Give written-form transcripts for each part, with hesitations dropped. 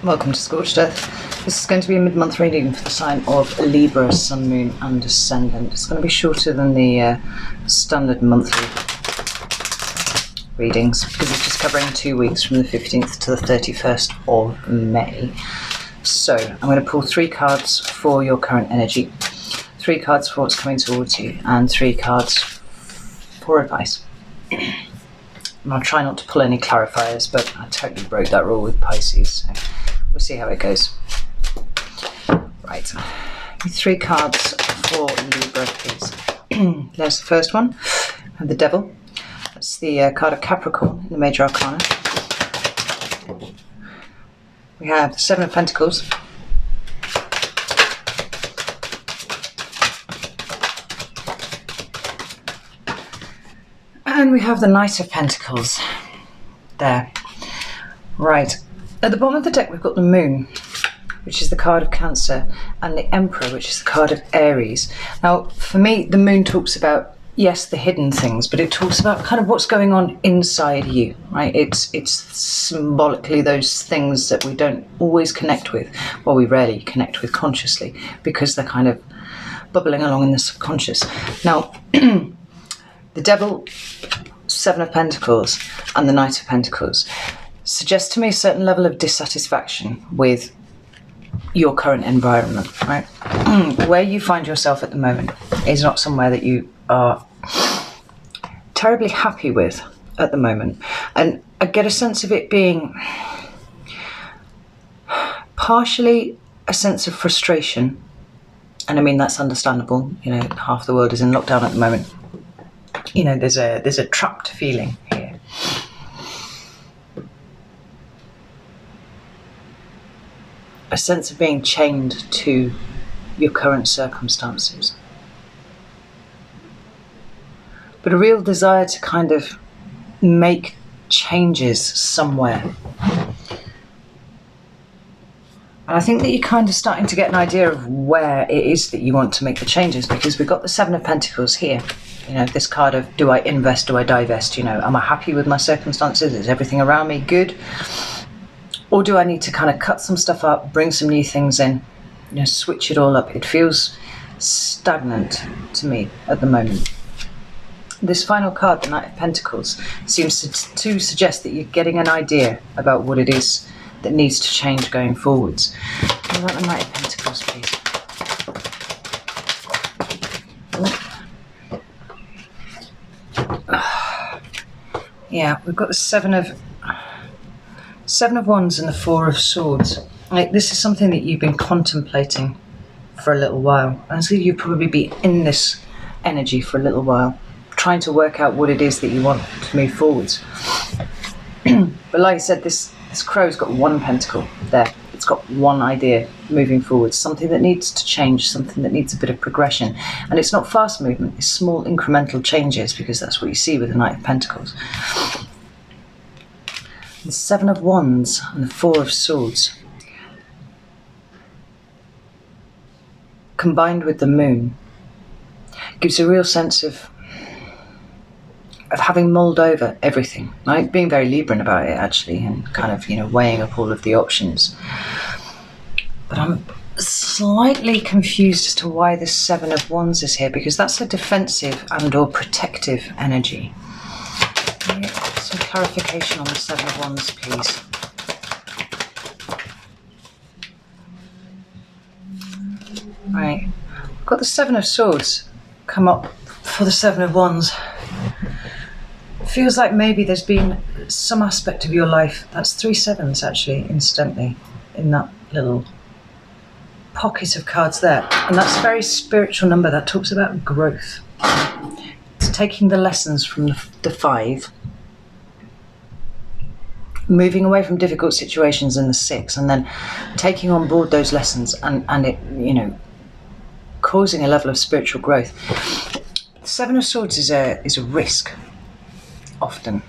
Welcome to Scorched Earth. This is going to be a mid-month reading for the sign of Libra, Sun, Moon and Ascendant. It's going to be shorter than the standard monthly readings because it's just covering 2 weeks from the 15th to the 31st of May. So I'm going to pull 3 cards for your current energy, 3 cards for what's coming towards you, and 3 cards for advice. And I'll try not to pull any clarifiers, but I totally broke that rule with Pisces, so we'll see how it goes. Right, 3 cards for Libra, please. There's the first one, the Devil. That's the card of Capricorn in the Major Arcana. We have the 7 of Pentacles. And we have the Knight of Pentacles there. Right, at the bottom of the deck we've got the Moon, which is the card of Cancer, and the Emperor, which is the card of Aries. Now, for me, the Moon talks about, yes, the hidden things, but it talks about kind of what's going on inside you, right? It's symbolically those things that we don't always connect with, well, we rarely connect with consciously, because they're kind of bubbling along in the subconscious. Now, the Devil, 7 of Pentacles, and the Knight of Pentacles suggest to me a certain level of dissatisfaction with your current environment, right? Where you find yourself at the moment is not somewhere that you are terribly happy with at the moment. And I get a sense of it being partially a sense of frustration. And I mean, that's understandable. You know, half the world is in lockdown at the moment. You know, there's a trapped feeling here. A sense of being chained to your current circumstances. But a real desire to kind of make changes somewhere. And I think that you're kind of starting to get an idea of where it is that you want to make the changes, because we've got the 7 of Pentacles here. You know, this card of, do I invest, do I divest? You know, am I happy with my circumstances? Is everything around me good? Or do I need to kind of cut some stuff up, bring some new things in, you know, switch it all up? It feels stagnant to me at the moment. This final card, the Knight of Pentacles, seems to suggest that you're getting an idea about what it is that needs to change going forwards. What about the Knight of Pentacles, please? Yeah, we've got the 7 of Wands and the 4 of Swords. Like, this is something that you've been contemplating for a little while. And so you'll probably be in this energy for a little while, trying to work out what it is that you want to move forwards. But like I said, this crow's got 1 pentacle there. It's got 1 idea moving forward, something that needs to change, something that needs a bit of progression. And it's not fast movement, it's small incremental changes, because that's what you see with the Knight of Pentacles. The 7 of Wands and the 4 of Swords, combined with the Moon, gives a real sense of having mulled over everything, right? Being very Libran about it, actually, and kind of, you know, weighing up all of the options. But I'm slightly confused as to why this 7 of Wands is here, because that's a defensive and or protective energy. Can I get some clarification on the 7 of Wands, please? Right, I've got the 7 of Swords come up for the 7 of Wands. Feels like maybe there's been some aspect of your life, that's 3 sevens actually, incidentally, in that little pocket of cards there. And that's a very spiritual number. That talks about growth. It's taking the lessons from the 5, moving away from difficult situations in the 6, and then taking on board those lessons and it, you know, causing a level of spiritual growth. The 7 of Swords is a risk. Often.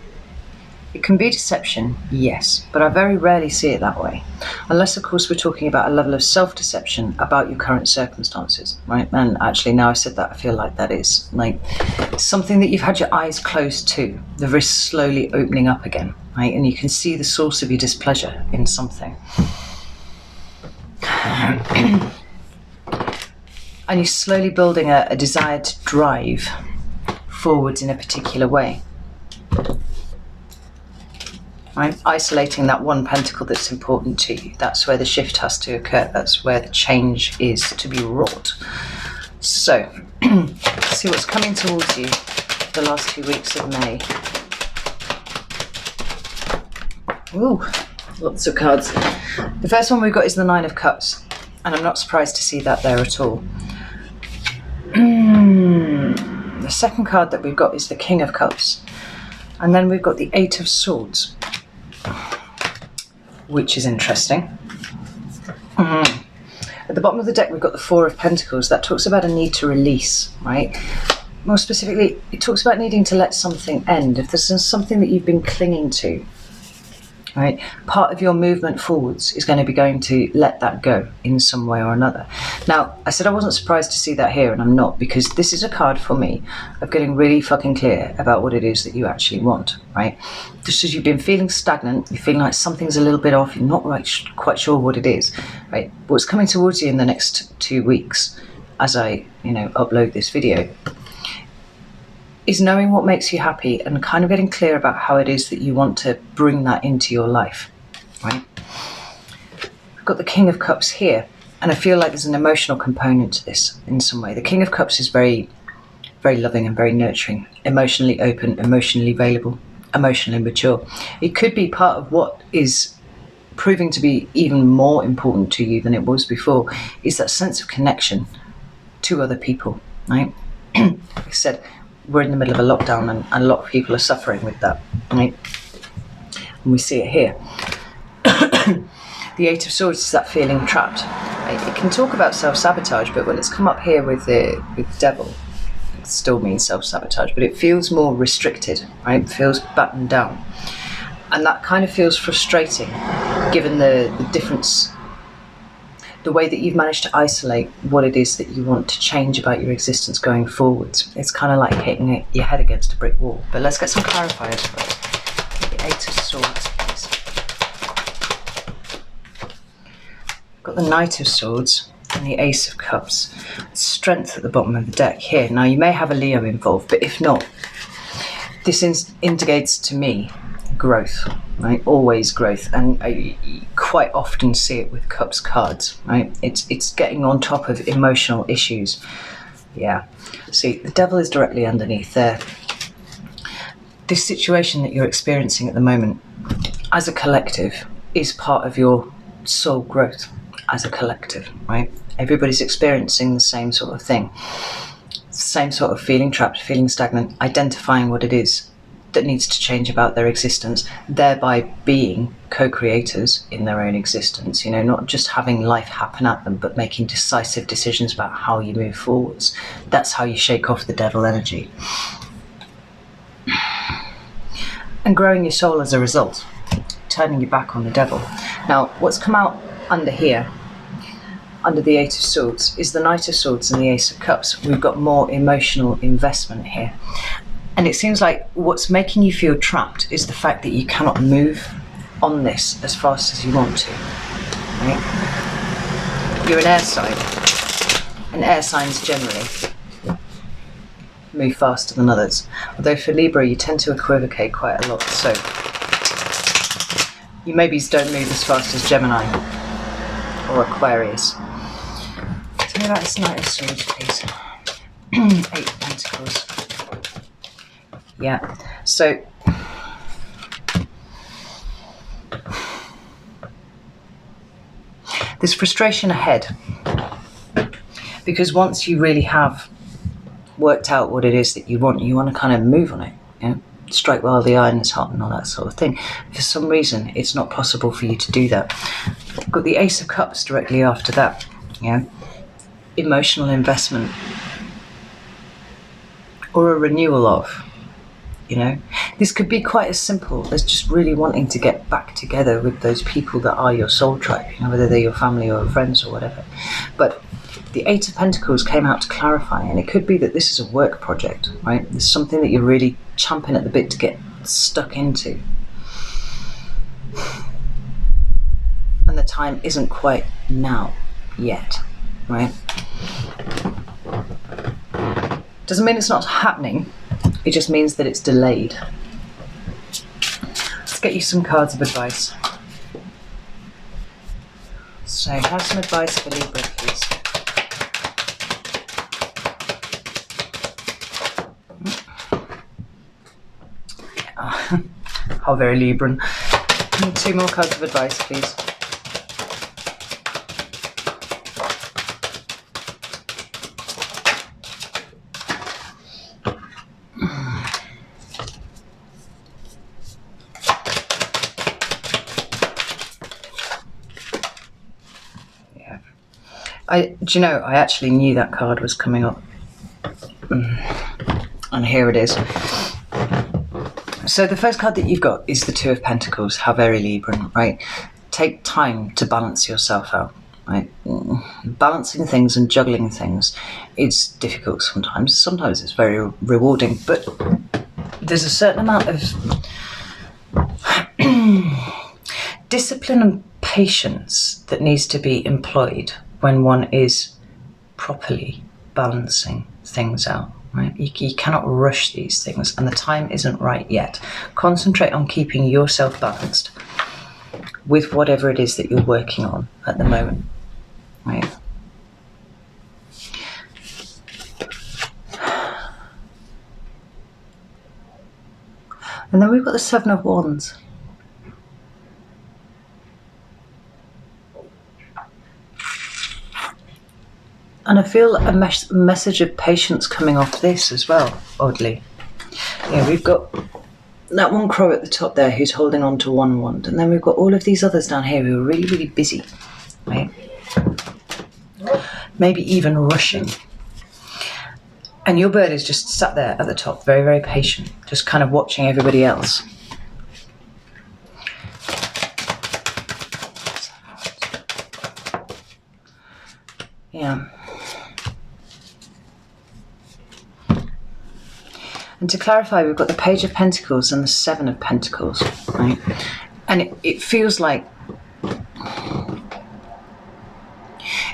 It can be deception, yes, but I very rarely see it that way. Unless, of course, we're talking about a level of self-deception about your current circumstances, right? And actually, now I said that, I feel like that is like something that you've had your eyes closed to, the risk slowly opening up again, right? And you can see the source of your displeasure in something. And you're slowly building a desire to drive forwards in a particular way. Right? Isolating that one pentacle that's important to you. That's where the shift has to occur. That's where the change is to be wrought. So, see what's coming towards you the last 2 weeks of May. Ooh, lots of cards. The first one we've got is the Nine of Cups, and I'm not surprised to see that there at all. The second card that we've got is the King of Cups, and then we've got the Eight of Swords, which is interesting. At the bottom of the deck, we've got the Four of Pentacles. That talks about a need to release, right? More specifically, it talks about needing to let something end. If there's something that you've been clinging to, right, part of your movement forwards is going to be going to let that go in some way or another. Now, I said I wasn't surprised to see that here, and I'm not, because this is a card for me of getting really fucking clear about what it is that you actually want, right? Just as you've been feeling stagnant, you're feeling like something's a little bit off, you're not quite sure what it is, right? What's coming towards you in the next 2 weeks, as I, upload this video, is knowing what makes you happy and kind of getting clear about how it is that you want to bring that into your life, right? I've got the King of Cups here, and I feel like there's an emotional component to this in some way. The King of Cups is very, very loving and very nurturing, emotionally open, emotionally available, emotionally mature. It could be part of what is proving to be even more important to you than it was before, is that sense of connection to other people, right? Like I said, we're in the middle of a lockdown, and a lot of people are suffering with that, right? And we see it here. The Eight of Swords is that feeling trapped. Right? It can talk about self-sabotage, but when it's come up here with the Devil, it still means self-sabotage, but it feels more restricted, right? It feels battened down. And that kind of feels frustrating, given the difference, the way that you've managed to isolate what it is that you want to change about your existence going forwards. It's kind of like hitting your head against a brick wall. But let's get some clarifiers first. The Eight of Swords, please. I've got the Knight of Swords and the Ace of Cups. Strength at the bottom of the deck here. Now, you may have a Leo involved, but if not, this indicates to me growth, right? Always growth, and I quite often see it with Cups cards, right? It's getting on top of emotional issues. Yeah. See, the Devil is directly underneath there. This situation that you're experiencing at the moment, as a collective, is part of your soul growth as a collective, right? Everybody's experiencing the same sort of thing. Same sort of feeling trapped, feeling stagnant, identifying what it is that needs to change about their existence, thereby being co-creators in their own existence, not just having life happen at them, but making decisive decisions about how you move forwards. That's how you shake off the devil energy. And growing your soul as a result, turning your back on the devil. Now, what's come out under here, under the Eight of Swords, is the Knight of Swords and the Ace of Cups. We've got more emotional investment here. And it seems like what's making you feel trapped is the fact that you cannot move on this as fast as you want to, right? You're an air sign, and air signs generally move faster than others. Although for Libra, you tend to equivocate quite a lot, so you maybe don't move as fast as Gemini or Aquarius. Tell me about this Knight of Swords, please. Eight of Pentacles. Yeah, so there's frustration ahead, because once you really have worked out what it is that you want to kind of move on it, strike while the iron is hot and all that sort of thing. For some reason, it's not possible for you to do that. I've got the Ace of Cups directly after that, emotional investment, or a renewal of. This could be quite as simple as just really wanting to get back together with those people that are your soul tribe, whether they're your family or friends or whatever. But the Eight of Pentacles came out to clarify, and it could be that this is a work project, right? There's something that you're really champing at the bit to get stuck into. And the time isn't quite now, yet, right? Doesn't mean it's not happening, it just means that it's delayed. Let's get you some cards of advice. So, have some advice for Libra, please. How very Libran. And 2 more cards of advice, please. Do you know, I actually knew that card was coming up. And here it is. So the first card that you've got is the 2 of Pentacles. How very Libran, right? Take time to balance yourself out, right? Balancing things and juggling things is difficult sometimes. Sometimes it's very rewarding, but there's a certain amount of discipline and patience that needs to be employed when one is properly balancing things out, right? You cannot rush these things, and the time isn't right yet. Concentrate on keeping yourself balanced with whatever it is that you're working on at the moment, right? And then we've got the 7 of Wands. And I feel a message of patience coming off this as well, oddly. Yeah, we've got that one crow at the top there who's holding on to one wand. And then we've got all of these others down here who are really, really busy, right? Maybe even rushing. And your bird is just sat there at the top, very, very patient, just kind of watching everybody else. Yeah. And to clarify, we've got the Page of Pentacles and the 7 of Pentacles, right? And it feels like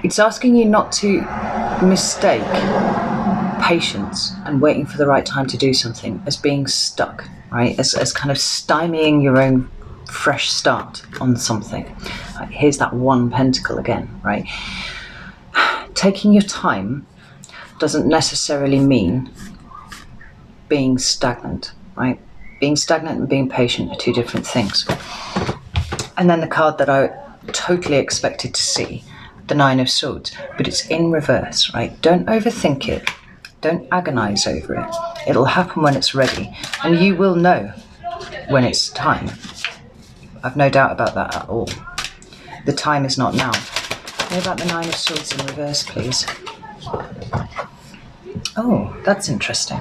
it's asking you not to mistake patience and waiting for the right time to do something as being stuck, right? As kind of stymieing your own fresh start on something. Like, here's that 1 pentacle again, right? Taking your time doesn't necessarily mean being stagnant, right? Being stagnant and being patient are 2 different things. And then the card that I totally expected to see, the 9 of Swords, but it's in reverse, right? Don't overthink it. Don't agonize over it. It'll happen when it's ready, and you will know when it's time. I've no doubt about that at all. The time is not now. How about the 9 of Swords in reverse, please? Oh, that's interesting.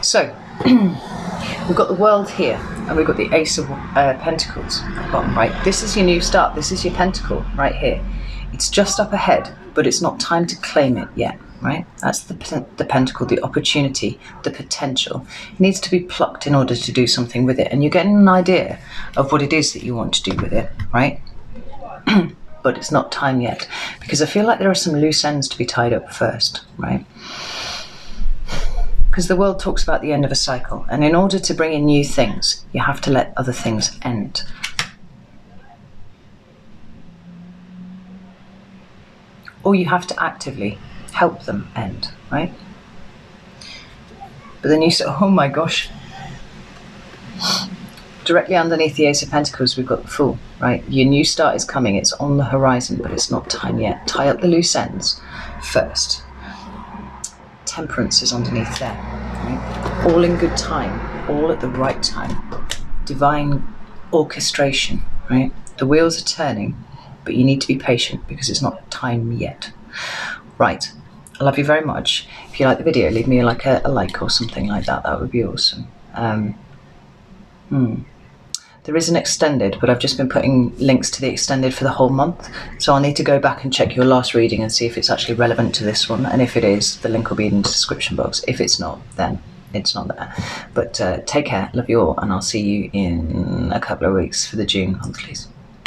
So, we've got the World here, and we've got the Ace of Pentacles at the bottom, right? This is your new start. This is your pentacle right here. It's just up ahead, but it's not time to claim it yet, right? That's the pentacle, the opportunity, the potential. It needs to be plucked in order to do something with it, and you're getting an idea of what it is that you want to do with it, right? But it's not time yet, because I feel like there are some loose ends to be tied up first, right? Because the world talks about the end of a cycle, and in order to bring in new things, you have to let other things end. Or you have to actively help them end, right? But then you say, oh my gosh. Directly underneath the Ace of Pentacles, we've got the Fool, right? Your new start is coming. It's on the horizon, but it's not time yet. Tie up the loose ends first. Temperance is underneath there, right? All in good time, all at the right time. Divine orchestration, right? The wheels are turning, but you need to be patient because it's not time yet. Right, I love you very much. If you like the video, leave me like a like or something like that. That would be awesome. There is an extended, but I've just been putting links to the extended for the whole month. So I'll need to go back and check your last reading and see if it's actually relevant to this one. And if it is, the link will be in the description box. If it's not, then it's not there. But take care, love you all, and I'll see you in a couple of weeks for the June monthlies.